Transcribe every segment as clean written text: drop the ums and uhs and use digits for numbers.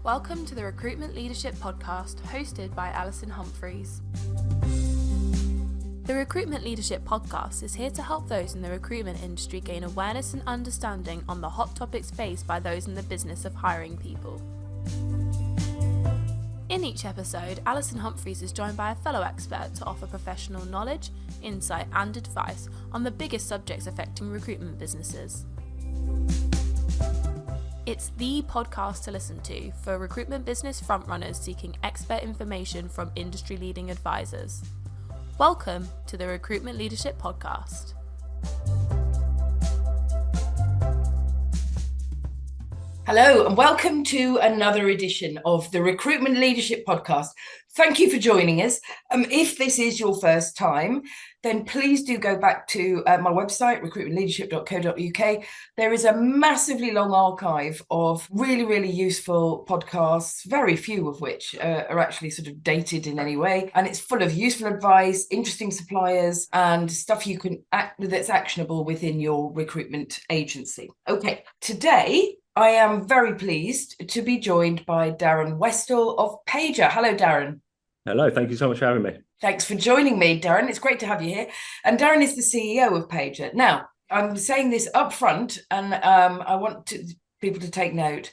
Welcome to the Recruitment Leadership Podcast, hosted by Alison Humphries. The Recruitment Leadership Podcast is here to help those in the recruitment industry gain awareness and understanding on the hot topics faced by those in the business of hiring people. In each episode, Alison Humphries is joined by a fellow expert to offer professional knowledge, insight and advice on the biggest subjects affecting recruitment businesses. It's the podcast to listen to for recruitment business frontrunners seeking expert information from industry-leading advisors. Welcome to the Recruitment Leadership Podcast. Hello and welcome to another edition of the Recruitment Leadership Podcast. Thank you for joining us. If this is your first time, then please do go back to my website, recruitmentleadership.co.uk. There is a massively long archive of really, really useful podcasts, very few of which are actually sort of dated in any way. And it's full of useful advice, interesting suppliers, and stuff you can that's actionable within your recruitment agency. Okay, today I am very pleased to be joined by Darren Westall of Paiger. Hello, Darren. Hello, thank you so much for having me. Thanks for joining me, Darren. It's great to have you here. And Darren is the CEO of Paiger. Now, I'm saying this up front, and I want people to take note.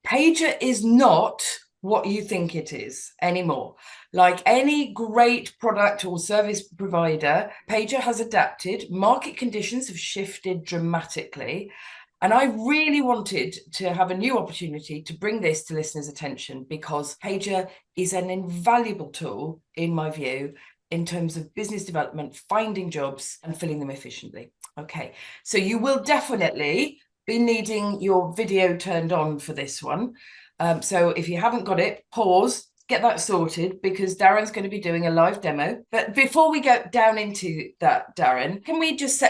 Paiger is not what you think it is anymore. Like any great product or service provider, Paiger has adapted. Market conditions have shifted dramatically. And I really wanted to have a new opportunity to bring this to listeners' attention because Paiger is an invaluable tool, in my view, in terms of business development, finding jobs and filling them efficiently. Okay, so you will definitely be needing your video turned on for this one. So if you haven't got it, pause. Get that sorted because Darren's going to be doing a live demo. But before we go down into that, Darren, can we just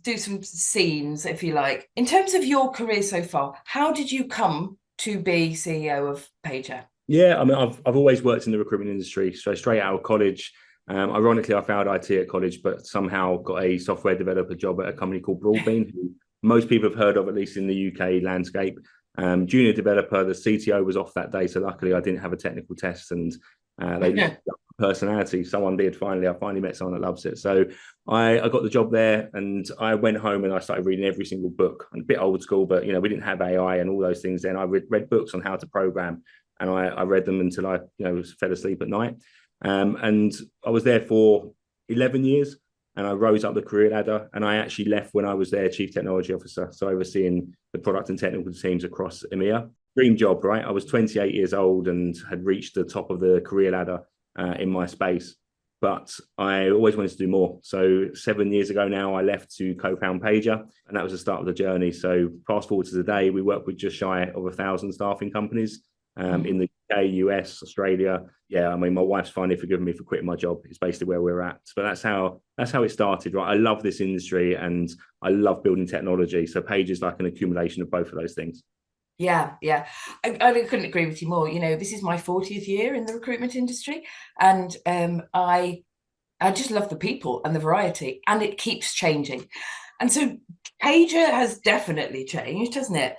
do some scenes, if you like? In terms of your career so far, how did you come to be CEO of Paiger? Yeah, I mean, I've always worked in the recruitment industry, so straight out of college. Ironically, I failed IT at college, but somehow got a software developer job at a company called Broadbean, who most people have heard of, at least in the UK landscape. Junior developer, the CTO was off that day, so luckily I didn't have a technical test, and they just personality. Someone did finally. I finally met someone that loves it. So I got the job there, and I went home and I started reading every single book. I'm a bit old school, but we didn't have AI and all those things then. I read books on how to program, and I read them until I fell asleep at night. And I was there for 11 years. And I rose up the career ladder, and I actually left when I was their chief technology officer, so overseeing the product and technical teams across EMEA. Dream job, right? I was 28 years old and had reached the top of the career ladder in my space, but I always wanted to do more. So 7 years ago now, I left to co-found Paiger, and that was the start of the journey. So fast forward to today, we work with just shy of 1,000 staffing companies in the UK, US, Australia. Yeah, I mean, my wife's finally forgiven me for quitting my job. It's basically where we're at. But that's how it started, right? I love this industry and I love building technology. So Paiger is like an accumulation of both of those things. Yeah. I couldn't agree with you more. This is my 40th year in the recruitment industry, and I just love the people and the variety, and it keeps changing. And so Paiger has definitely changed, hasn't it?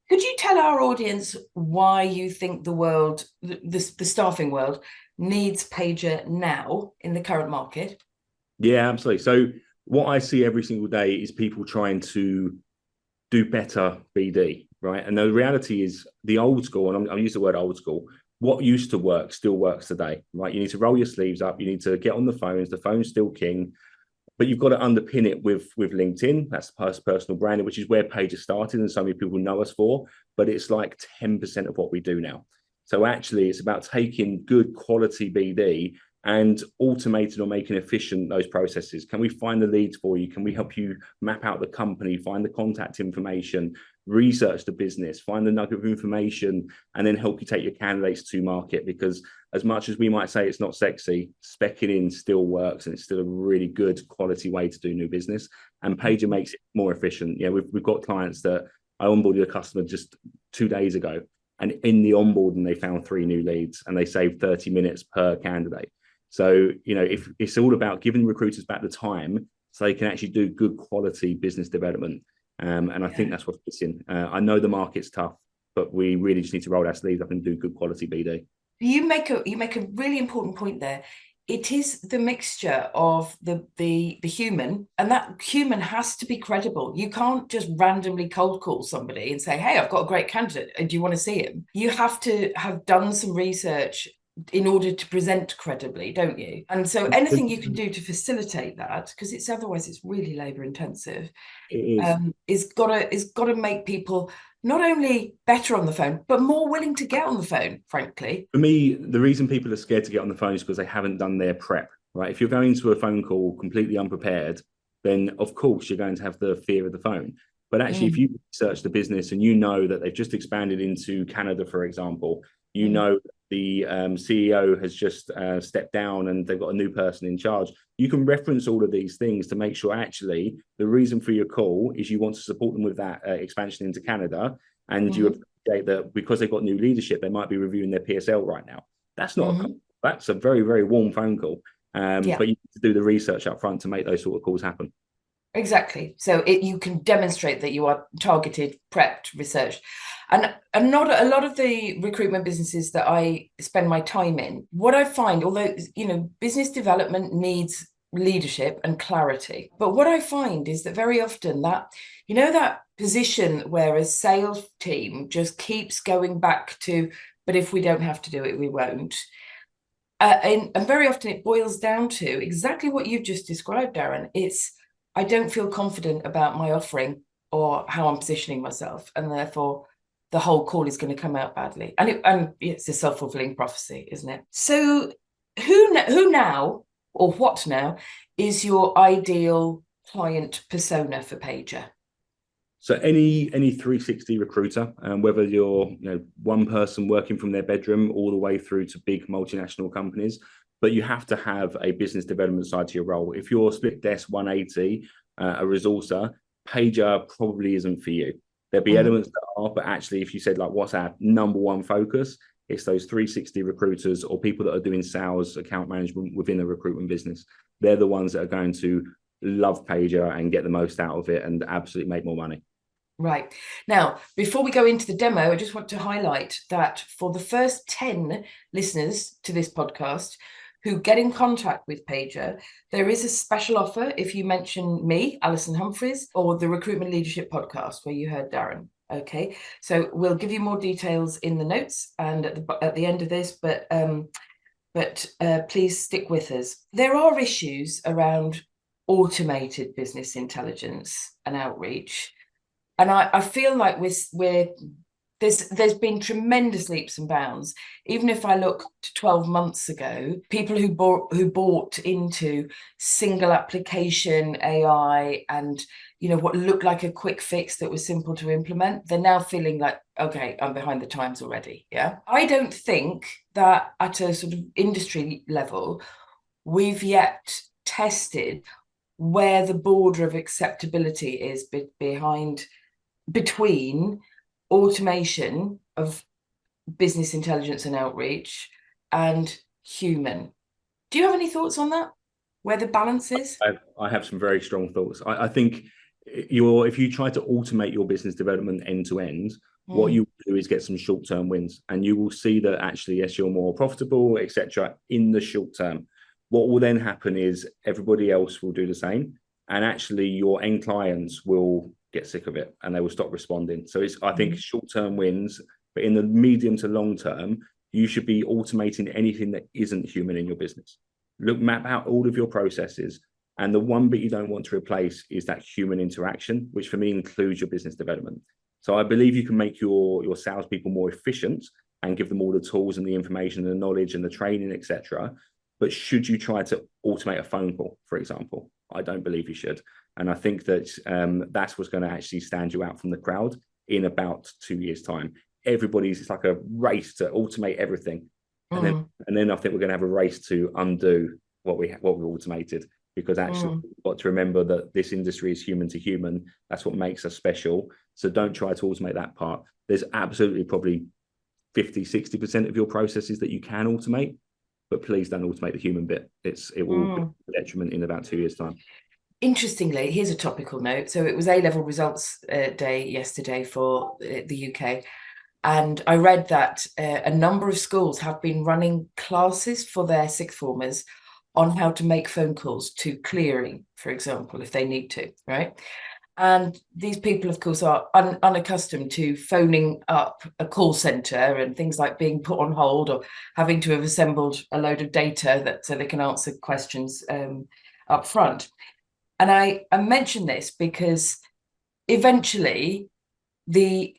Could you tell our audience why you think the world, the staffing world, needs Paiger now in the current market? Yeah, absolutely. So what I see every single day is people trying to do better BD, right? And the reality is the old school, and I'm using the word old school, what used to work still works today, right? You need to roll your sleeves up. You need to get on the phones. The phone's still king. But you've got to underpin it with LinkedIn. That's personal branding, which is where Paiger started and so many people know us for. But it's like 10% of what we do now. So actually, it's about taking good quality BD and automating or making efficient those processes. Can we find the leads for you? Can we help you map out the company, find the contact information, research the business, find the nugget of information, and then help you take your candidates to market? Because as much as we might say it's not sexy, specking in still works, and it's still a really good quality way to do new business. And Paiger makes it more efficient. We've got clients that I onboarded a customer just 2 days ago, and in the onboarding, they found 3 new leads and they saved 30 minutes per candidate. So, if it's all about giving recruiters back the time so they can actually do good quality business development. And I think that's what's missing. I know the market's tough. but we really just need to roll our sleeves up and do good quality BD. You make a really important point there. It is the mixture of the human, and that human has to be credible. You can't just randomly cold call somebody and say, hey, I've got a great candidate. Do you want to see him? You have to have done some research in order to present credibly, don't you? And so anything you can do to facilitate that, because otherwise it's really labor intensive, is got to make people not only better on the phone, but more willing to get on the phone, frankly. For me, the reason people are scared to get on the phone is because they haven't done their prep, right? If you're going to a phone call completely unprepared, then of course you're going to have the fear of the phone. But actually, if you research the business and you know that they've just expanded into Canada, for example, you know the CEO has just stepped down and they've got a new person in charge, you can reference all of these things to make sure actually the reason for your call is you want to support them with that expansion into Canada, and you appreciate that because they've got new leadership, they might be reviewing their PSL right now. That's not a call. That's a very, very warm phone call. But you need to do the research up front to make those sort of calls happen. Exactly. So you can demonstrate that you are targeted, prepped, researched. And not a lot of the recruitment businesses that I spend my time in, what I find, although, business development needs leadership and clarity, but what I find is that very often that position where a sales team just keeps going back to, but if we don't have to do it, we won't. And very often it boils down to exactly what you've just described, Darren. I don't feel confident about my offering or how I'm positioning myself, and therefore the whole call is going to come out badly. And it's a self-fulfilling prophecy, isn't it? So who now, or what now, is your ideal client persona for Paiger? So any 360 recruiter, whether you're one person working from their bedroom all the way through to big multinational companies, but you have to have a business development side to your role. If you're split desk 180, a resourcer, Paiger probably isn't for you. There'll be elements that are, but actually, if you said what's our number one focus, it's those 360 recruiters or people that are doing sales, account management within a recruitment business. They're the ones that are going to love Paiger and get the most out of it and absolutely make more money. Right. Now, before we go into the demo, I just want to highlight that for the first 10 listeners to this podcast who get in contact with Paiger, there is a special offer if you mention me, Alison Humphries, or the Recruitment Leadership Podcast where you heard Darren. Okay, so we'll give you more details in the notes and at the end of this, but please stick with us. There are issues around automated business intelligence and outreach. And I feel like there's been tremendous leaps and bounds. Even if I look to 12 months ago, people who bought into single application AI and what looked like a quick fix that was simple to implement, they're now feeling like, okay, I'm behind the times already. Yeah, I don't think that at a sort of industry level we've yet tested where the border of acceptability is between automation of business intelligence and outreach and human. Do you have any thoughts on that? Where the balance is? I have some very strong thoughts. I think if you try to automate your business development end to end, what you do is get some short-term wins, and you will see that actually, yes, you're more profitable, etc. in the short term. What will then happen is everybody else will do the same, and actually your end clients will get sick of it and they will stop responding. So I think short-term wins, but in the medium to long term, you should be automating anything that isn't human in your business. Map out all of your processes, and the one bit you don't want to replace is that human interaction, which for me includes your business development. So I believe you can make your salespeople more efficient and give them all the tools and the information and the knowledge and the training, etc. But should you try to automate a phone call, for example? I don't believe you should. And I think that that's what's going to actually stand you out from the crowd in about 2 years' time. It's like a race to automate everything. And then I think we're going to have a race to undo what we automated, because actually we've got to remember that this industry is human to human. That's what makes us special. So don't try to automate that part. There's absolutely probably 50-60% of your processes that you can automate, but please don't automate the human bit. It will be a detriment in about 2 years' time. Interestingly, here's a topical note. So it was A-level results day yesterday for the UK. And I read that a number of schools have been running classes for their sixth formers on how to make phone calls to clearing, for example, if they need to, right? And these people, of course, are unaccustomed to phoning up a call centre and things like being put on hold or having to have assembled a load of data so they can answer questions up front. And I mention this because eventually the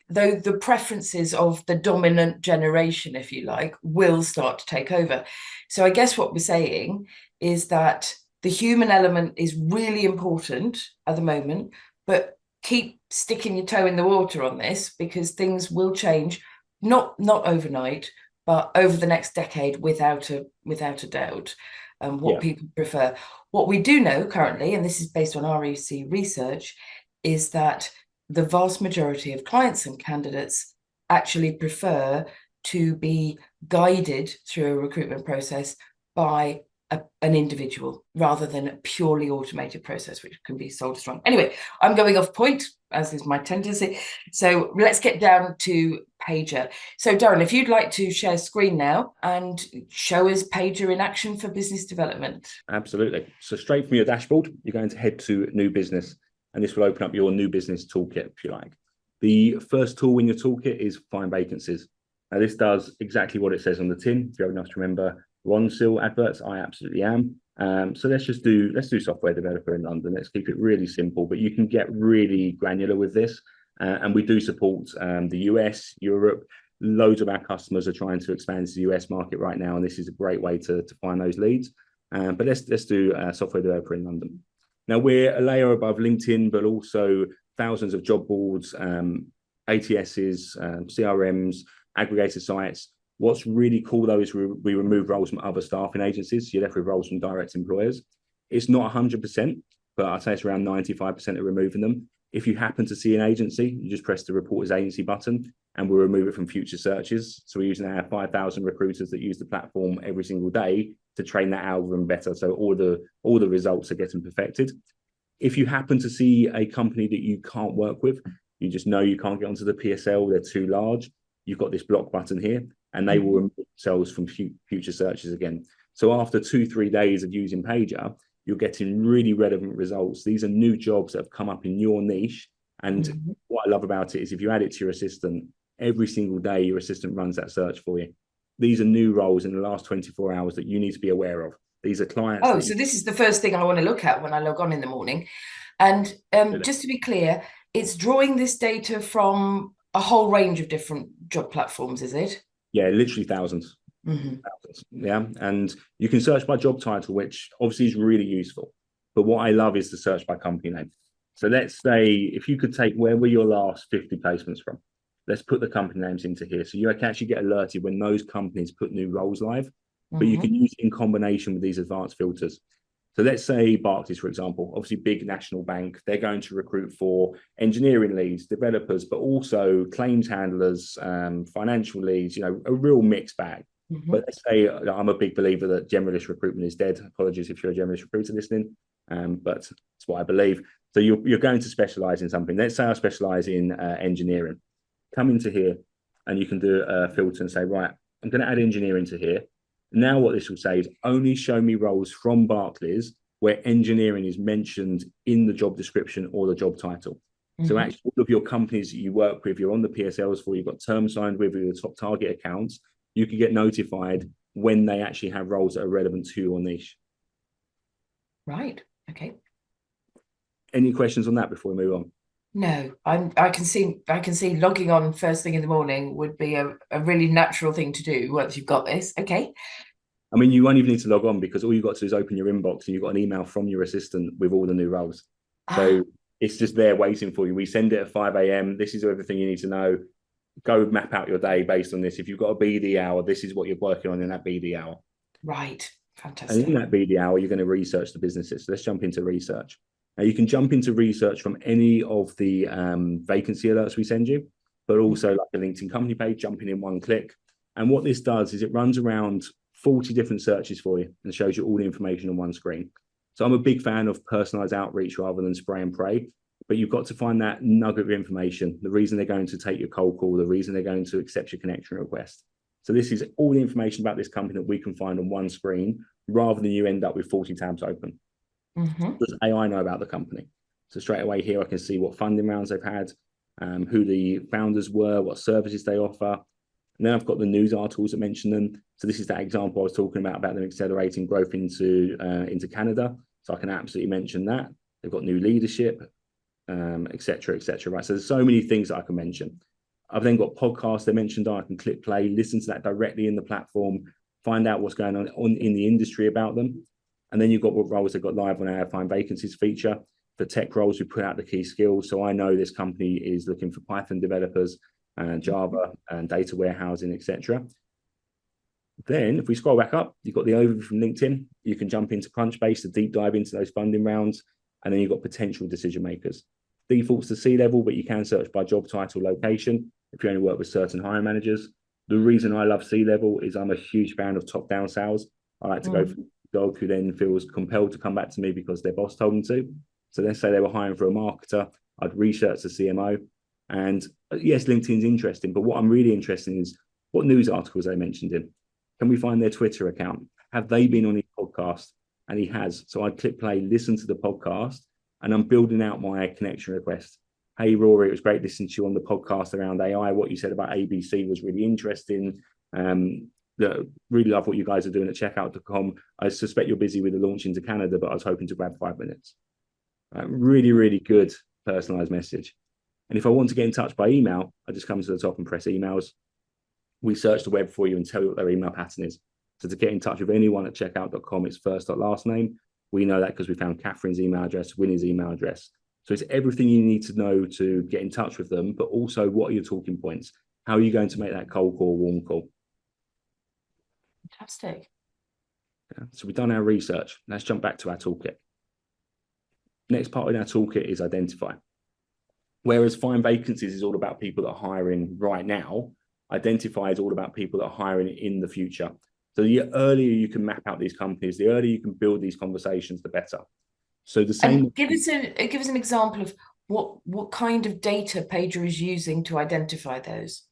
preferences of the dominant generation, if you like, will start to take over. So I guess what we're saying is that the human element is really important at the moment, but keep sticking your toe in the water on this, because things will change, not overnight, but over the next decade, without a doubt. What people prefer. What we do know currently, and this is based on REC research, is that the vast majority of clients and candidates actually prefer to be guided through a recruitment process by an individual rather than a purely automated process, which can be soul destroying. Anyway, I'm going off point, as is my tendency. So let's get down to Paiger. So Darren, if you'd like to share screen now and show us Paiger in action for business development. Absolutely. So straight from your dashboard, you're going to head to new business, and this will open up your new business toolkit, if you like. The first tool in your toolkit is find vacancies. Now this does exactly what it says on the tin. If you're old enough to remember Ron Sill adverts, I absolutely am. So let's do software developer in London. Let's keep it really simple, but you can get really granular with this. And we do support the US, Europe. Loads of our customers are trying to expand to the US market right now, and this is a great way to find those leads. But let's do software developer in London. Now we're a layer above LinkedIn, but also thousands of job boards, ATSs, CRMs, aggregator sites. What's really cool though is we remove roles from other staffing agencies. So you're left with roles from direct employers. It's not 100%, but I'd say it's around 95% of removing them. If you happen to see an agency, you just press the report as agency button and we'll remove it from future searches. So we're using our 5,000 recruiters that use the platform every single day to train that algorithm better. So all the results are getting perfected. If you happen to see a company that you can't work with, you just know you can't get onto the PSL, they're too large, you've got this block button here, and they will remove themselves from future searches again. So after 2-3 days of using Paiger, you're getting really relevant results. These are new jobs that have come up in your niche. And what I love about it is if you add it to your assistant, every single day your assistant runs that search for you. These are new roles in the last 24 hours that you need to be aware of. These are clients. Oh, so this is the first thing I want to look at when I log on in the morning. And just to be clear, it's drawing this data from a whole range of different job platforms, is it? Yeah, literally thousands. Thousands. Yeah. And you can search by job title, which obviously is really useful. But what I love is the search by company name. So let's say if you could take where were your last 50 placements from, let's put the company names into here. So you can actually get alerted when those companies put new roles live, but you can use it in combination with these advanced filters. So let's say Barclays, for example, obviously big national bank, they're going to recruit for engineering leads, developers, but also claims handlers, financial leads, a real mixed bag. But let's say I'm a big believer that generalist recruitment is dead. Apologies if you're a generalist recruiter listening, but it's what I believe. So you're going to specialize in something. Let's say I specialize in engineering. Come into here and you can do a filter and say, right, I'm going to add engineering to here. Now what this will say is only show me roles from Barclays where engineering is mentioned in the job description or the job title. So actually all of your companies that you work with, you're on the PSLs for, you've got terms signed with your top target accounts, you can get notified when they actually have roles that are relevant to your niche. Right. Okay. Any questions on that before we move on? No, I can see logging on first thing in the morning would be a really natural thing to do once you've got this. Okay. I mean, you won't even need to log on because all you've got to do is open your inbox and you've got an email from your assistant with all the new roles. So it's just there waiting for you. We send it at 5 a.m. This is everything you need to know. Go map out your day based on this. If you've got a BD hour, this is what you're working on in that BD hour. Right. Fantastic. And in that BD hour, you're going to research the businesses. So let's jump into research. Now, you can jump into research from any of the vacancy alerts we send you, but also like a LinkedIn company page, jumping in one click. And what this does is it runs around 40 different searches for you and shows you all the information on one screen. So I'm a big fan of personalized outreach rather than spray and pray. but you've got to find that nugget of information, the reason they're going to take your cold call, the reason they're going to accept your connection request. So this is all the information about this company that we can find on one screen, rather than you end up with 40 tabs open. Does AI know about the company? So straight away here, I can see what funding rounds they've had, who the founders were, what services they offer. And then I've got the news articles that mention them. So this is that example I was talking about them accelerating growth into Canada. So I can absolutely mention that. They've got new leadership, et cetera, right? So there's so many things that I can mention. I've then got podcasts they mentioned. I can click play, listen to that directly in the platform, find out what's going on in the industry about them. And then you've got what roles they've got live on our Find Vacancies feature. For tech roles, we put out the key skills. So I know this company is looking for Python developers, Java and data warehousing, etc. Then if we scroll back up, you've got the overview from LinkedIn. You can jump into Crunchbase to deep dive into those funding rounds. And then you've got potential decision makers. Defaults to C-level, but you can search by job title, location, if you only work with certain hiring managers. The reason I love C-level is I'm a huge fan of top-down sales. I like to go for the dog who then feels compelled to come back to me because their boss told them to. So let's say they were hiring for a marketer. I'd research the CMO. And yes, LinkedIn's interesting, but what I'm really interested in is what news articles they mentioned in. Can we find their Twitter account? Have they been on his podcast? And he has. So I'd click play, listen to the podcast, and I'm building out my connection request. Hey, Rory, it was great listening to you on the podcast around AI. What you said about ABC was really interesting. Really love what you guys are doing at checkout.com. I suspect you're busy with the launch into Canada, but I was hoping to grab 5 minutes. Really, really good personalized message. And if I want to get in touch by email, I just come to the top and press emails. We search the web for you and tell you what their email pattern is. So to get in touch with anyone at checkout.com, it's first.last name. We know that because we found Catherine's email address, Winnie's email address. So it's everything you need to know to get in touch with them, but also what are your talking points? How are you going to make that cold call, warm call? Fantastic. Yeah. So we've done our research. Let's jump back to our toolkit. Next part in our toolkit is identify. Whereas Find Vacancies is all about people that are hiring right now, identify is all about people that are hiring in the future. So the earlier you can map out these companies, the earlier you can build these conversations, the better. So the same. And give us an example of what kind of data Paiger is using to identify those.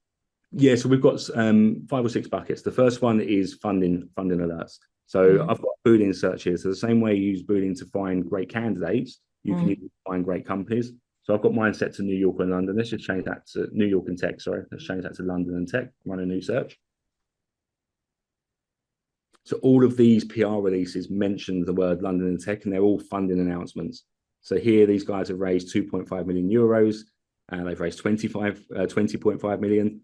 Yeah, so we've got 5 or 6 buckets. The first one is funding alerts. So I've got a Boolean search here. So the same way you use Boolean to find great candidates, you can use it to find great companies. So I've got mine set to New York and London. Let's just change that to New York and tech. Sorry, let's change that to London and tech. Run a new search. So all of these PR releases mention the word London and tech, and they're all funding announcements. So here, these guys have raised 2.5 million euros, and they've raised 20.5 million.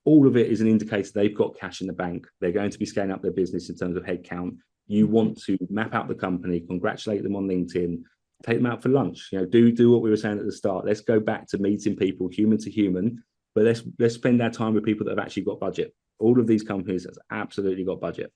All of it is an indicator they've got cash in the bank. They're going to be scaling up their business in terms of headcount. You want to map out the company, congratulate them on LinkedIn, take them out for lunch. You know, do what we were saying at the start. Let's go back to meeting people human to human, but let's spend our time with people that have actually got budget. All of these companies have absolutely got budget.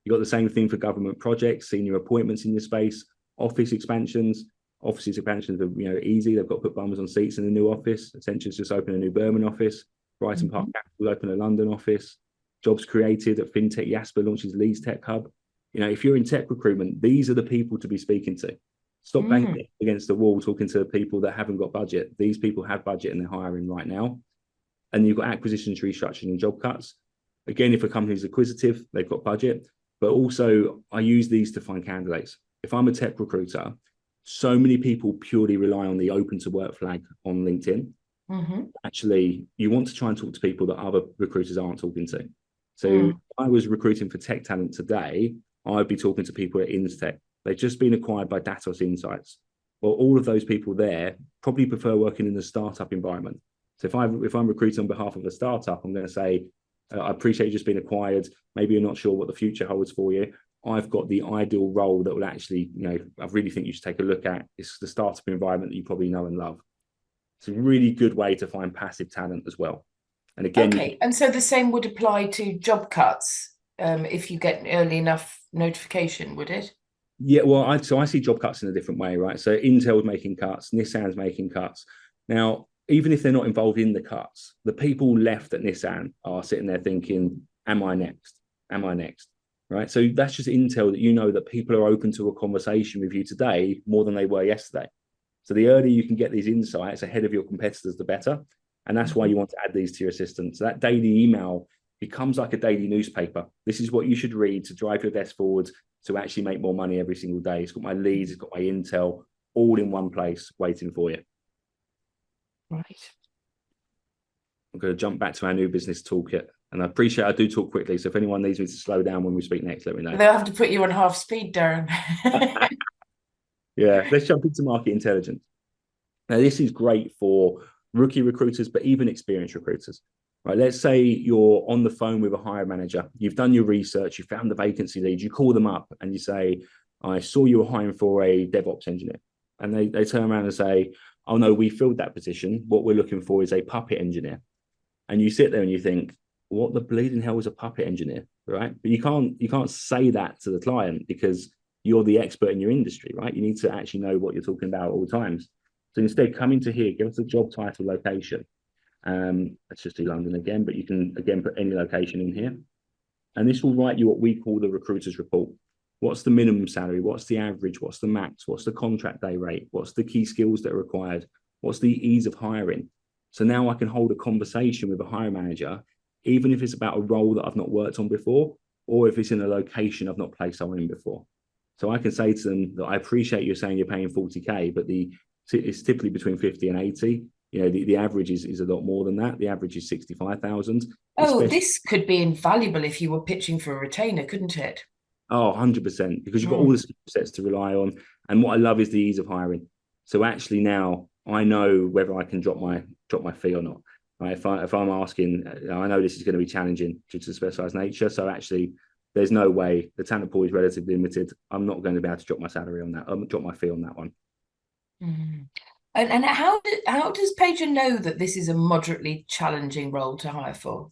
You've got the same thing for government projects, senior appointments in your space, office expansions. Office expansions are easy. They've got to put bums on seats in the new office. Accenture's just opened a new Birmingham office. Brighton Park Capital will open a London office. Jobs created at FinTech Jasper launches Leeds Tech Hub. If you're in tech recruitment, these are the people to be speaking to. Stop banging against the wall talking to people that haven't got budget. These people have budget and they're hiring right now. And you've got acquisitions, restructuring and job cuts. Again, if a company's acquisitive, they've got budget. But also, I use these to find candidates. If I'm a tech recruiter, so many people purely rely on the open to work flag on LinkedIn. Actually, you want to try and talk to people that other recruiters aren't talking to. So if I was recruiting for tech talent today, I'd be talking to people at Instech. They've just been acquired by Datos Insights. Well, all of those people there probably prefer working in the startup environment. So if I'm recruiting on behalf of a startup, I'm going to say, I appreciate you just being acquired. Maybe you're not sure what the future holds for you. I've got the ideal role that will actually, I really think you should take a look at. It's the startup environment that you probably know and love. It's a really good way to find passive talent as well. And again, and so the same would apply to job cuts if you get early enough notification, would it? Yeah, well, I see job cuts in a different way, right? So Intel's making cuts, Nissan's making cuts. Now, even if they're not involved in the cuts, the people left at Nissan are sitting there thinking, am I next? Am I next? Right? So that's just intel that that people are open to a conversation with you today more than they were yesterday. So the earlier you can get these insights ahead of your competitors, the better. And that's why you want to add these to your assistant. So that daily email becomes like a daily newspaper. This is what you should read to drive your desk forward to actually make more money every single day. It's got my leads, it's got my intel, all in one place waiting for you. Right. I'm going to jump back to our new business toolkit. And I appreciate I do talk quickly. So if anyone needs me to slow down when we speak next, let me know. They'll have to put you on half speed, Darren. Yeah, let's jump into market intelligence. Now, this is great for rookie recruiters, but even experienced recruiters, right? Let's say you're on the phone with a hiring manager. You've done your research. You found the vacancy lead. You call them up and you say, I saw you were hiring for a DevOps engineer. And they turn around and say, oh, no, we filled that position. What we're looking for is a puppet engineer. And you sit there and you think, what the bleeding hell is a puppet engineer, right? But you can't say that to the client because you're the expert in your industry, right? You need to actually know what you're talking about at all times. So instead, come into here, give us a job title, location. Let's just do London again, but you can, again, put any location in here. And this will write you what we call the recruiter's report. What's the minimum salary? What's the average? What's the max? What's the contract day rate? What's the key skills that are required? What's the ease of hiring? So now I can hold a conversation with a hiring manager, even if it's about a role that I've not worked on before, or if it's in a location I've not placed someone in before. So I can say to them that I appreciate you saying you're paying 40K, but it's typically between 50 and 80. You know, the average is a lot more than that. The average is 65,000. Oh, this could be invaluable if you were pitching for a retainer, couldn't it? Oh, 100%, because you've got all the skill sets to rely on. And what I love is the ease of hiring. So actually now I know whether I can drop my fee or not. Right? If I'm asking, I know this is going to be challenging due to the specialized nature. So actually, there's no way. The talent pool is relatively limited. I'm not going to be able to drop my salary on that. Drop my fee on that one. Mm. And how does Paiger know that this is a moderately challenging role to hire for?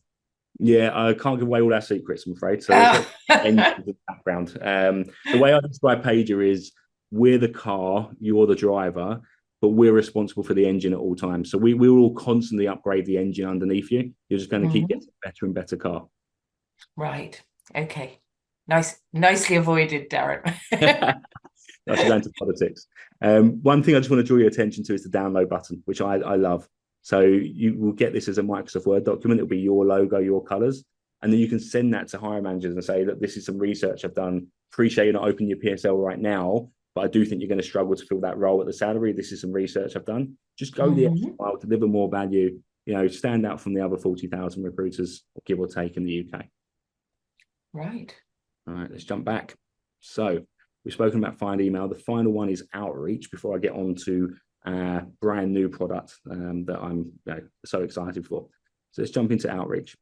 Yeah, I can't give away all our secrets, I'm afraid. So the background. The way I describe Paiger is we're the car, you're the driver, but we're responsible for the engine at all times. So we will all constantly upgrade the engine underneath you. You're just going to keep getting a better and better car. Right. Okay. Nicely avoided, Darren. That's going to politics. One thing I just want to draw your attention to is the download button, which I love. So you will get this as a Microsoft Word document. It'll be your logo, your colors. And then you can send that to hiring managers and say, look, this is some research I've done. Appreciate you not opening your PSL right now, but I do think you're going to struggle to fill that role at the salary. This is some research I've done. Just go the extra mile, deliver more value, stand out from the other 40,000 recruiters, give or take, in the UK. Right. All right, let's jump back. So we've spoken about find email. The final one is outreach before I get on to a brand new product that I'm so excited for. So let's jump into outreach.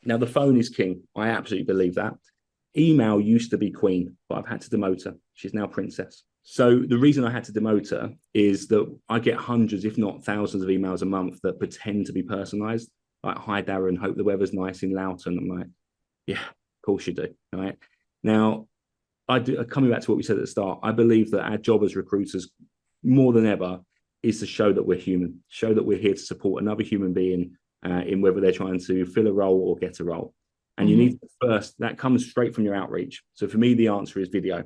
Now, the phone is king. I absolutely believe that. Email used to be queen, but I've had to demote her. She's now princess. So the reason I had to demote her is that I get hundreds, if not thousands, of emails a month that pretend to be personalized. Like, hi, Darren, hope the weather's nice in Loughton. I'm like, yeah, of course you do. All right. Now, coming back to what we said at the start, I believe that our job as recruiters, more than ever, is to show that we're human, show that we're here to support another human being in whether they're trying to fill a role or get a role. And you need first, that comes straight from your outreach. So for me, the answer is video.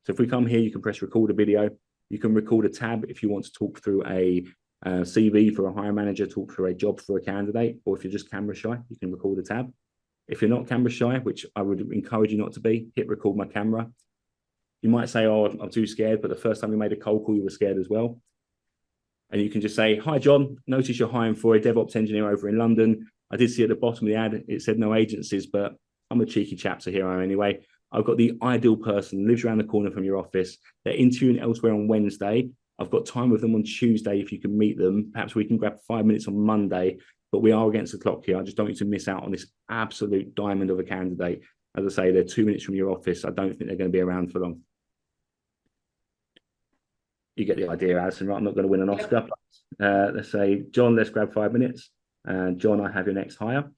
So if we come here, you can press record a video. You can record a tab if you want to talk through a CV for a hiring manager, talk through a job for a candidate, or if you're just camera shy, you can record a tab. If you're not camera shy, which I would encourage you not to be, hit record my camera. You might say, oh, I'm too scared, but the first time you made a cold call, you were scared as well. And you can just say, hi, John, notice you're hiring for a DevOps engineer over in London. I did see at the bottom of the ad, it said no agencies, but I'm a cheeky chap, so here I am anyway. I've got the ideal person, lives around the corner from your office. They're interviewing elsewhere on Wednesday. I've got time with them on Tuesday if you can meet them. Perhaps we can grab 5 minutes on Monday, but we are against the clock here. I just don't want you to miss out on this absolute diamond of a candidate. As I say, they're 2 minutes from your office. I don't think they're going to be around for long. You get the idea, Alison, right? I'm not going to win an Oscar. But, let's say, John, let's grab 5 minutes. John, I have your next hire.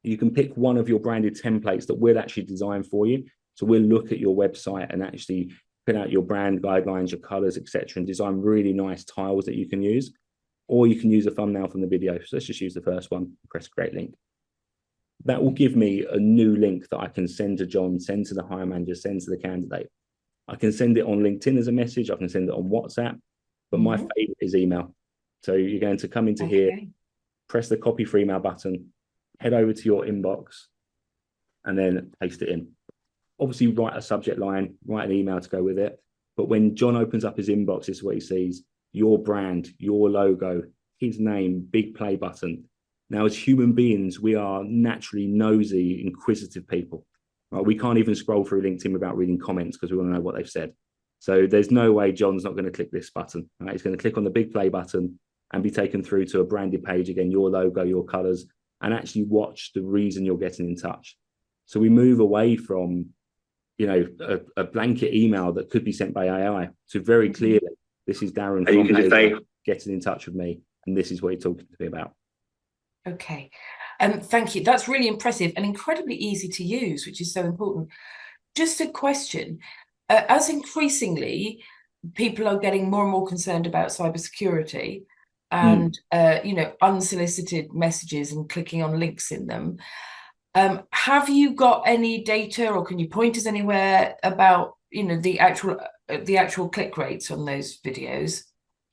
You can pick one of your branded templates that we'll actually design for you. So we'll look at your website and actually put out your brand guidelines, your colors, etc., and design really nice tiles that you can use. Or you can use a thumbnail from the video. So let's just use the first one, press create link. That will give me a new link that I can send to John, send to the hiring manager, send to the candidate. I can send it on LinkedIn as a message. I can send it on WhatsApp. but my favorite is email. So you're going to come into here, press the copy for email button, head over to your inbox, and then paste it in. Obviously, write a subject line, write an email to go with it. But when John opens up his inbox, this is what he sees: your brand, your logo, his name, big play button. Now, as human beings, we are naturally nosy, inquisitive people. Right? We can't even scroll through LinkedIn without reading comments because we want to know what they've said. So there's no way John's not going to click this button. Right? He's going to click on the big play button and be taken through to a branded page, again, your logo, your colors, and actually watch the reason you're getting in touch. So we move away from, a blanket email that could be sent by AI to very clearly, this is Darren from Paiger getting in touch with me, and this is what he's talking to me about. Okay. Thank you. That's really impressive and incredibly easy to use, which is so important. Just a question. As increasingly people are getting more and more concerned about cybersecurity and, unsolicited messages and clicking on links in them, have you got any data, or can you point us anywhere about, the actual click rates on those videos?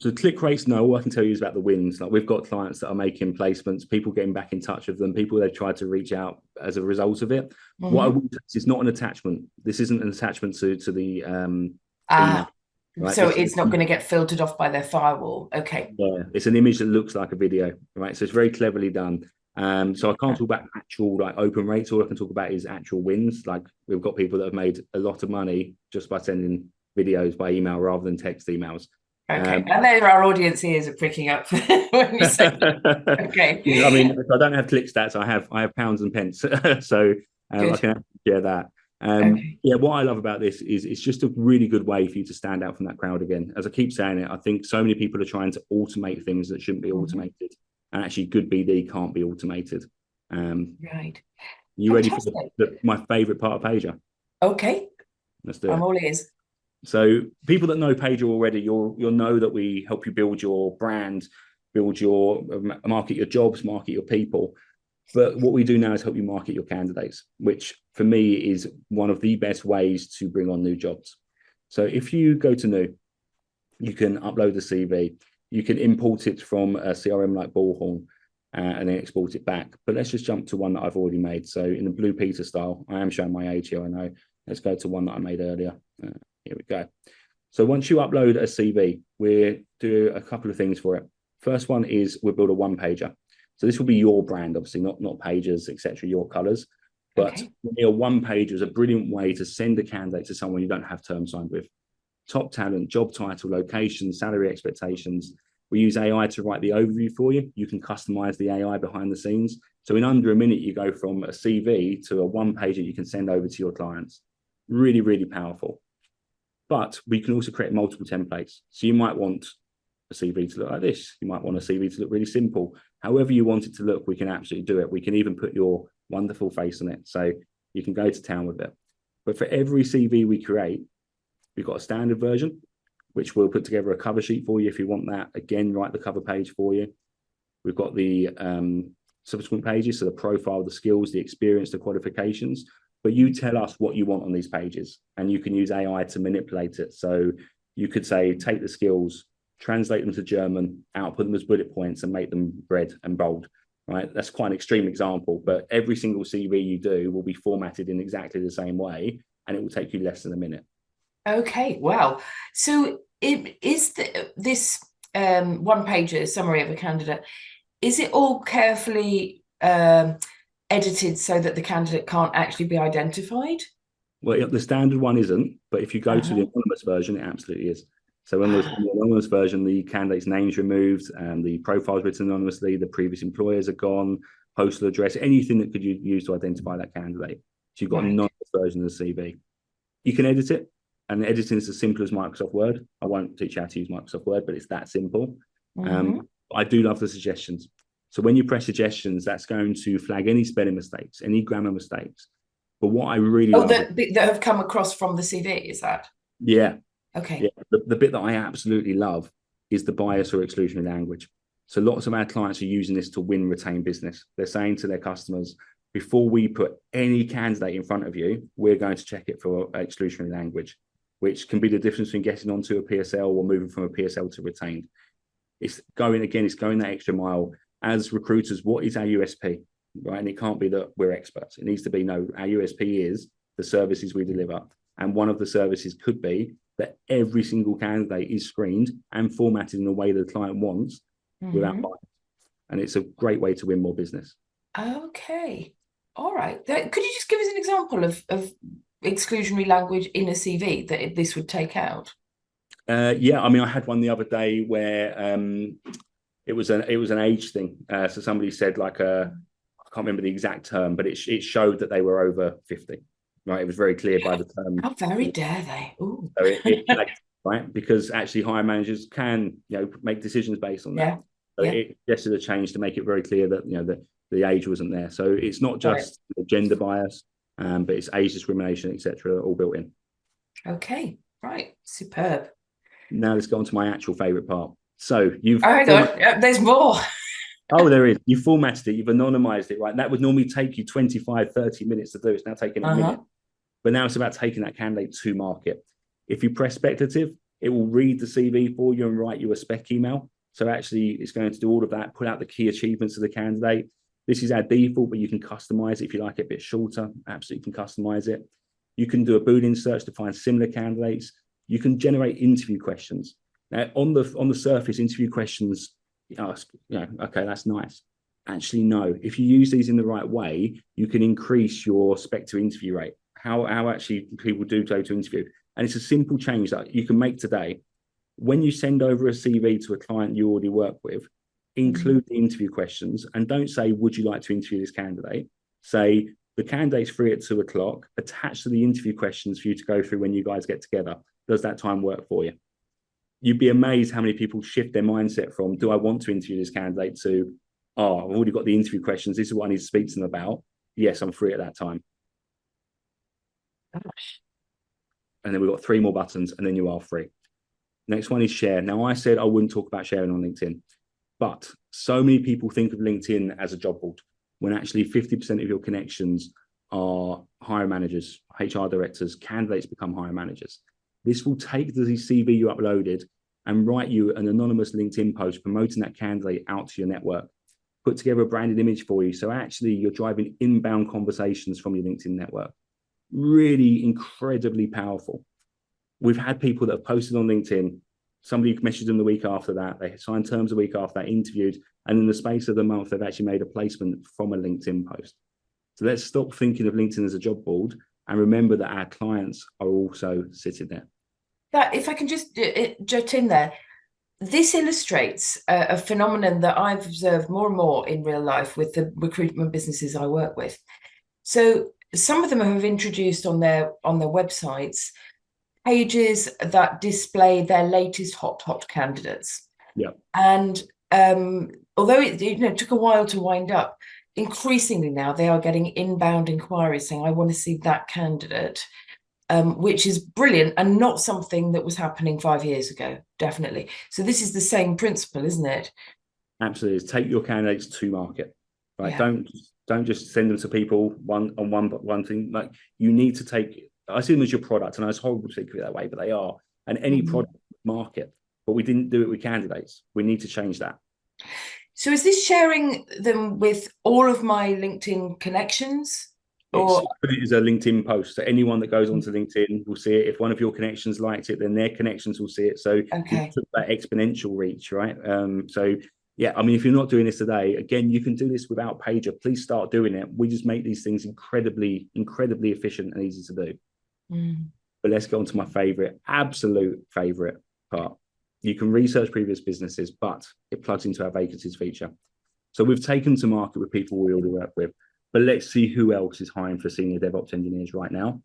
So click rates, no. All I can tell you is about the wins. Like, we've got clients that are making placements, people getting back in touch with them, people they've tried to reach out as a result of it. What I will say is it's not an attachment. This isn't an attachment to the email. Right? So it's not going to get filtered off by their firewall. Okay. Yeah, it's an image that looks like a video, right? So it's very cleverly done. So I can't talk about actual open rates. All I can talk about is actual wins. Like, we've got people that have made a lot of money just by sending videos by email rather than text emails. Okay, and there our audience ears are pricking up when you say okay. I mean, I don't have click stats. I have pounds and pence, so I can share that. Yeah, what I love about this is it's just a really good way for you to stand out from that crowd again. As I keep saying it, I think so many people are trying to automate things that shouldn't be automated, and actually good BD can't be automated. Right. You ready for my favorite part of Paiger? Okay. Let's do it. I'm all ears. So people that know Paiger already, you'll know that we help you build your brand, build your market your jobs, market your people. But what we do now is help you market your candidates, which for me is one of the best ways to bring on new jobs. So if you go to New, you can upload the CV, you can import it from a CRM like Bullhorn and then export it back. But let's just jump to one that I've already made. So in the Blue Peter style, I am showing my age here, I know. Let's go to one that I made earlier. Here we go. So once you upload a CV, we'll do a couple of things for it. First one is we'll build a one-pager. So this will be your brand, obviously, not Paigers, etc., your colors. But a one-pager is a brilliant way to send a candidate to someone you don't have terms signed with. Top talent, job title, location, salary expectations. We use AI to write the overview for you. You can customize the AI behind the scenes. So in under a minute, you go from a CV to a one-pager you can send over to your clients. Really, really powerful. But we can also create multiple templates. So you might want a CV to look like this. You might want a CV to look really simple. However you want it to look, we can absolutely do it. We can even put your wonderful face on it. So you can go to town with it. But for every CV we create, we've got a standard version, which we'll put together a cover sheet for you if you want that. Again, write the cover page for you. We've got the subsequent pages, so the profile, the skills, the experience, the qualifications. But you tell us what you want on these pages, and you can use AI to manipulate it. So you could say, take the skills, translate them to German, output them as bullet points, and make them red and bold, right? That's quite an extreme example, but every single CV you do will be formatted in exactly the same way, and it will take you less than a minute. Okay, wow. So this one-pager summary of a candidate, is it all carefully edited so that the candidate can't actually be identified? Well, the standard one isn't, but if you go to the anonymous version, it absolutely is. So in the anonymous version, the candidate's name's removed, and the profile's written anonymously, the previous employers are gone, postal address, anything that could you use to identify that candidate. So you've got an anonymous version of the CV. You can edit it, and editing is as simple as Microsoft Word. I won't teach you how to use Microsoft Word, but it's that simple. I do love the suggestions. So when you press suggestions, that's going to flag any spelling mistakes, any grammar mistakes. But what I really love that have come across from the CV, is that? Yeah. Okay. Yeah. The bit that I absolutely love is the bias or exclusionary language. So lots of our clients are using this to win, retain business. They're saying to their customers, before we put any candidate in front of you, we're going to check it for exclusionary language. which can be the difference between getting onto a PSL or moving from a PSL to retained. It's going that extra mile. As recruiters, what is our USP, right? And it can't be that we're experts. It needs to be, no, our USP is the services we deliver. And one of the services could be that every single candidate is screened and formatted in a way that the client wants without bias. And it's a great way to win more business. Okay. All right. Could you just give us an example of exclusionary language in a CV that this would take out? Yeah, I mean, I had one the other day where it was an age thing. So somebody said I can't remember the exact term, but it showed that they were over 50. Right, it was very clear by the term. How very dare they? Ooh. So right, because actually hiring managers can make decisions based on that. Yeah. So it suggested a change to make it very clear that that the age wasn't there. So it's not just gender bias, but it's age discrimination, etc., all built in. Okay, right, superb. Now let's go on to my actual favourite part. So you've hang on, there's more. Oh, there is. You formatted it, you've anonymized it, right? That would normally take you 25, 30 minutes to do. It's now taking a minute. But now it's about taking that candidate to market. If you press speculative, it will read the CV for you and write you a spec email. So actually, it's going to do all of that, put out the key achievements of the candidate. This is our default, but you can customize it if you like it a bit shorter. Absolutely can customize it. You can do a Boolean search to find similar candidates. You can generate interview questions. Now, on the surface, interview questions, you ask, okay, that's nice. Actually, no. If you use these in the right way, you can increase your spec to interview rate. How actually people do go to interview. And it's a simple change that you can make today. When you send over a CV to a client you already work with, include the interview questions and don't say, would you like to interview this candidate? Say, the candidate's free at 2:00, attach to the interview questions for you to go through when you guys get together. Does that time work for you? You'd be amazed how many people shift their mindset from, do I want to interview this candidate, to, oh, I've already got the interview questions. This is what I need to speak to them about. Yes, I'm free at that time. Gosh. And then we've got 3 more buttons and then you are free. Next one is share. Now, I said I wouldn't talk about sharing on LinkedIn, but so many people think of LinkedIn as a job board when actually 50% of your connections are hiring managers, HR directors, candidates become hiring managers. This will take the CV you uploaded and write you an anonymous LinkedIn post promoting that candidate out to your network. Put together a branded image for you. So actually you're driving inbound conversations from your LinkedIn network. Really incredibly powerful. We've had people that have posted on LinkedIn. Somebody messaged them the week after that. They signed terms a week after that, interviewed. And in the space of the month, they've actually made a placement from a LinkedIn post. So let's stop thinking of LinkedIn as a job board and remember that our clients are also sitting there. That, if I can just jut in there, this illustrates a phenomenon that I've observed more and more in real life with the recruitment businesses I work with. So some of them have introduced on their websites pages that display their latest hot candidates. Yeah. And although it took a while to wind up, increasingly now they are getting inbound inquiries saying, I want to see that candidate, which is brilliant and not something that was happening 5 years ago, definitely. So this is the same principle, isn't it? Absolutely. Take your candidates to market, right? Yeah. Don't just send them to people one thing. Like, you need to take, I see them as your product, and it's horrible to think of it that way, but they are. And any product market, but we didn't do it with candidates. We need to change that. So is this sharing them with all of my LinkedIn connections? Or it is a LinkedIn post. So anyone that goes onto LinkedIn will see it. If one of your connections likes it, then their connections will see it. So you took that exponential reach, right? So yeah, I mean, if you're not doing this today, again, you can do this without Paiger. Please start doing it. We just make these things incredibly efficient and easy to do. But let's go on to my absolute favorite part. You can research previous businesses, but it plugs into our vacancies feature. So we've taken to market with people we already work with, but let's see who else is hiring for senior DevOps engineers right now.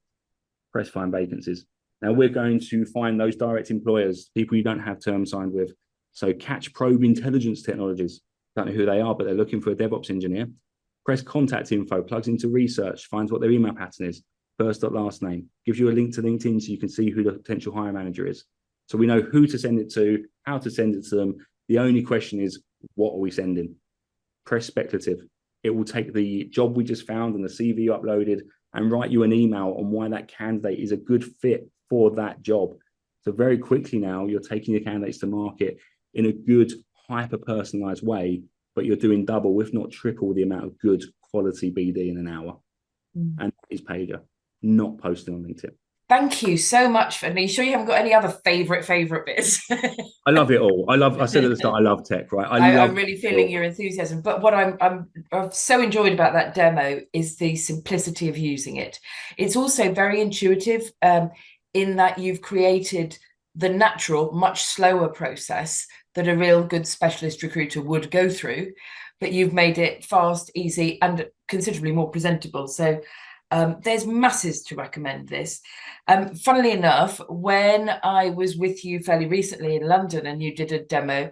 Press find vacancies. Now we're going to find those direct employers, people you don't have terms signed with. So catch probe intelligence technologies. Don't know who they are, but they're looking for a DevOps engineer. Press contact info, plugs into research, finds what their email pattern is, first dot last name, gives you a link to LinkedIn so you can see who the potential hiring manager is. So we know who to send it to, how to send it to them. The only question is, what are we sending? Press speculative. It will take the job we just found and the CV you uploaded and write you an email on why that candidate is a good fit for that job. So very quickly now, you're taking your candidates to market in a good, hyper-personalized way, but you're doing double, if not triple, the amount of good quality BD in an hour. And it's Paiger, not posting on LinkedIn. Thank you so much. Are you sure you haven't got any other favorite bits? I love it all. I said at the start, I love tech, right? I'm really feeling your enthusiasm. But what I've so enjoyed about that demo is the simplicity of using it. It's also very intuitive in that you've created the natural, much slower process that a real good specialist recruiter would go through, but you've made it fast, easy, and considerably more presentable. So there's masses to recommend this. Funnily enough, when I was with you fairly recently in London and you did a demo,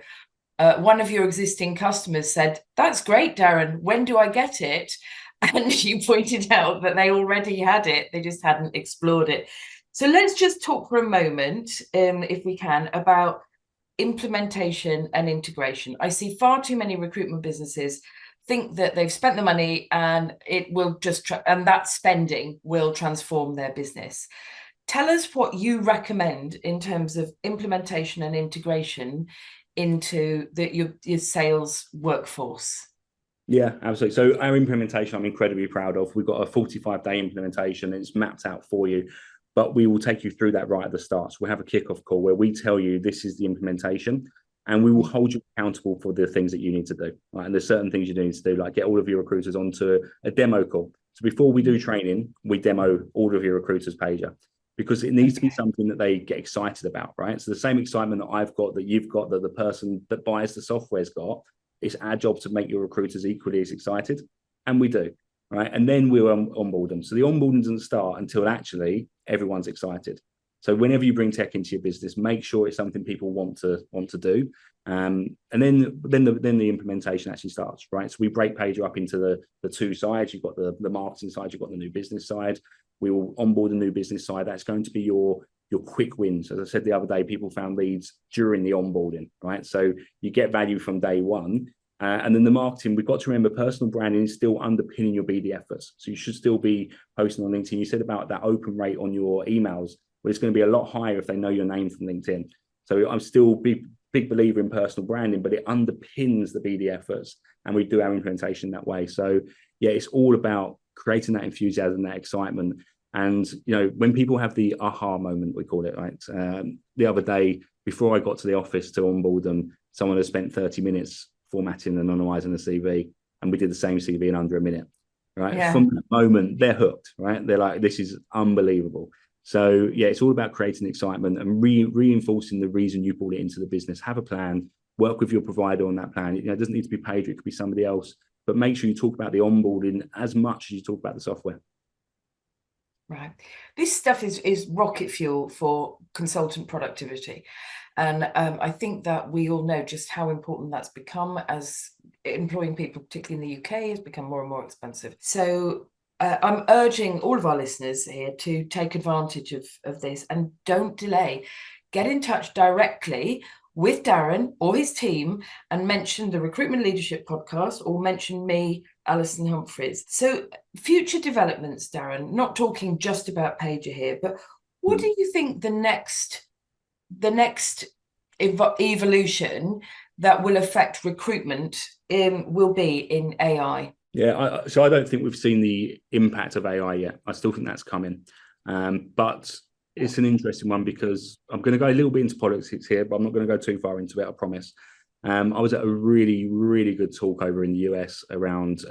one of your existing customers said, "That's great, Darren. When do I get it?" And you pointed out that they already had it. They just hadn't explored it. So let's just talk for a moment, if we can, about implementation and integration. I see far too many recruitment businesses think that they've spent the money and it will just and that spending will transform their business. Tell us what you recommend in terms of implementation and integration into your sales workforce. Yeah, absolutely. So our implementation, I'm incredibly proud of. We've got a 45-day implementation. It's mapped out for you, but we will take you through that right at the start. So we'll have a kickoff call where we tell you this is the implementation, and we will hold you accountable for the things that you need to do. Right? And there's certain things you need to do, like get all of your recruiters onto a demo call. So before we do training, we demo all of your recruiters' Paiger, because it needs to be something that they get excited about, right? So the same excitement that I've got, that you've got, that the person that buys the software's got, it's our job to make your recruiters equally as excited. And we do, right? And then we'll onboard them. So the onboarding doesn't start until actually everyone's excited. So whenever you bring tech into your business, make sure it's something people want to do, and then the implementation actually starts, right? So we break Paiger up into the two sides. You've got the marketing side, you've got the new business side. We will onboard the new business side. That's going to be your quick wins. As I said the other day, people found leads during the onboarding, right? So you get value from day one. And then the marketing, we've got to remember personal branding is still underpinning your BD efforts. So you should still be posting on LinkedIn. You said about that open rate on your emails. Well, it's going to be a lot higher if they know your name from LinkedIn. So I'm still big believer in personal branding, but it underpins the BD efforts, and we do our implementation that way. So yeah, it's all about creating that enthusiasm, that excitement. And when people have the aha moment, we call it, right? The other day, before I got to the office to onboard them, someone had spent 30 minutes formatting and anonymizing the CV, and we did the same CV in under a minute, right? Yeah. From that moment, they're hooked, right? They're like, this is unbelievable. So yeah, it's all about creating excitement and reinforcing the reason you brought it into the business. Have a plan, work with your provider on that plan. It doesn't need to be Paiger, it could be somebody else, but make sure you talk about the onboarding as much as you talk about the software. Right. This stuff is rocket fuel for consultant productivity. And I think that we all know just how important that's become, as employing people, particularly in the UK, has become more and more expensive. So I'm urging all of our listeners here to take advantage of this and don't delay. Get in touch directly with Darren or his team and mention the Recruitment Leadership Podcast, or mention me, Alison Humphries. So future developments, Darren, not talking just about Paiger here, but what do you think the next evolution that will affect recruitment will be in AI? Yeah, so I don't think we've seen the impact of AI yet. I still think that's coming. But it's an interesting one, because I'm going to go a little bit into politics here, but I'm not going to go too far into it, I promise. I was at a really, really good talk over in the US around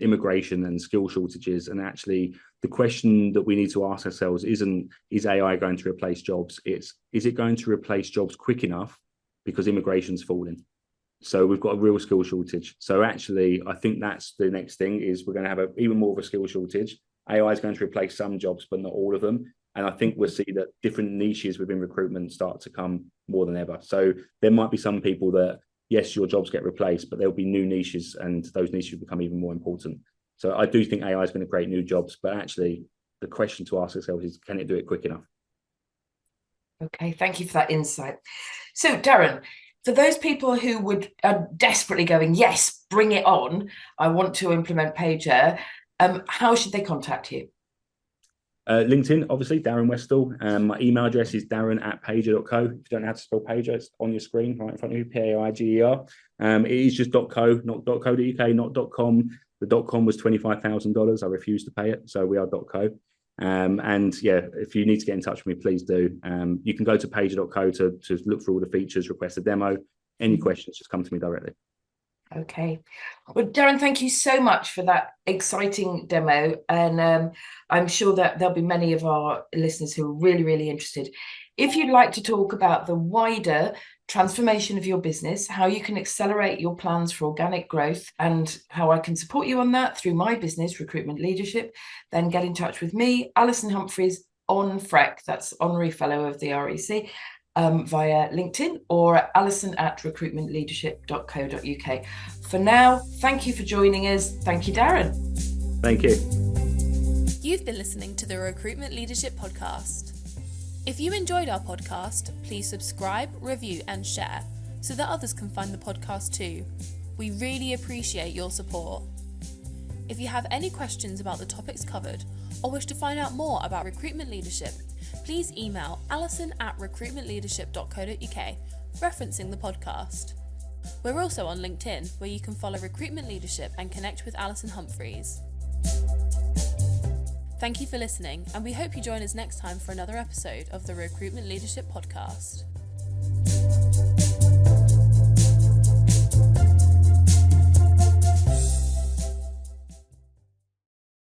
immigration and skill shortages. And actually, the question that we need to ask ourselves isn't, is AI going to replace jobs? It's, is it going to replace jobs quick enough because immigration's falling? So we've got a real skill shortage. So actually, I think that's the next thing, is we're going to have even more of a skill shortage. AI is going to replace some jobs, but not all of them. And I think we'll see that different niches within recruitment start to come more than ever. So there might be some people that, yes, your jobs get replaced, but there'll be new niches, and those niches become even more important. So I do think AI is going to create new jobs, but actually the question to ask ourselves is, can it do it quick enough? Okay, thank you for that insight. So Darren, For those people who are desperately going, yes, bring it on, I want to implement Paiger, how should they contact you? LinkedIn, obviously, Darren Westall. My email address is darren@paiger.co. If you don't know how to spell Paiger, it's on your screen right in front of you, Paiger. It is just .co, not .co.uk, not .com. The .com was $25,000. I refused to pay it, so we are .co. And yeah, if you need to get in touch with me, please do. You can go to paiger.co to look for all the features, request a demo. Any questions, just come to me directly. Okay. Well, Darren, thank you so much for that exciting demo. And I'm sure that there'll be many of our listeners who are really, really interested. If you'd like to talk about the wider transformation of your business, how you can accelerate your plans for organic growth, and how I can support you on that through my business, Recruitment Leadership, then get in touch with me, Alison Humphries, on FREC, that's Honorary Fellow of the REC, via LinkedIn, or alison@recruitmentleadership.co.uk. For now, thank you for joining us. Thank you, Darren. Thank you. You've been listening to the Recruitment Leadership Podcast. If you enjoyed our podcast, please subscribe, review and share so that others can find the podcast too. We really appreciate your support. If you have any questions about the topics covered or wish to find out more about recruitment leadership, please email alison@recruitmentleadership.co.uk, referencing the podcast. We're also on LinkedIn, where you can follow Recruitment Leadership and connect with Alison Humphries. Thank you for listening, and we hope you join us next time for another episode of the Recruitment Leadership Podcast.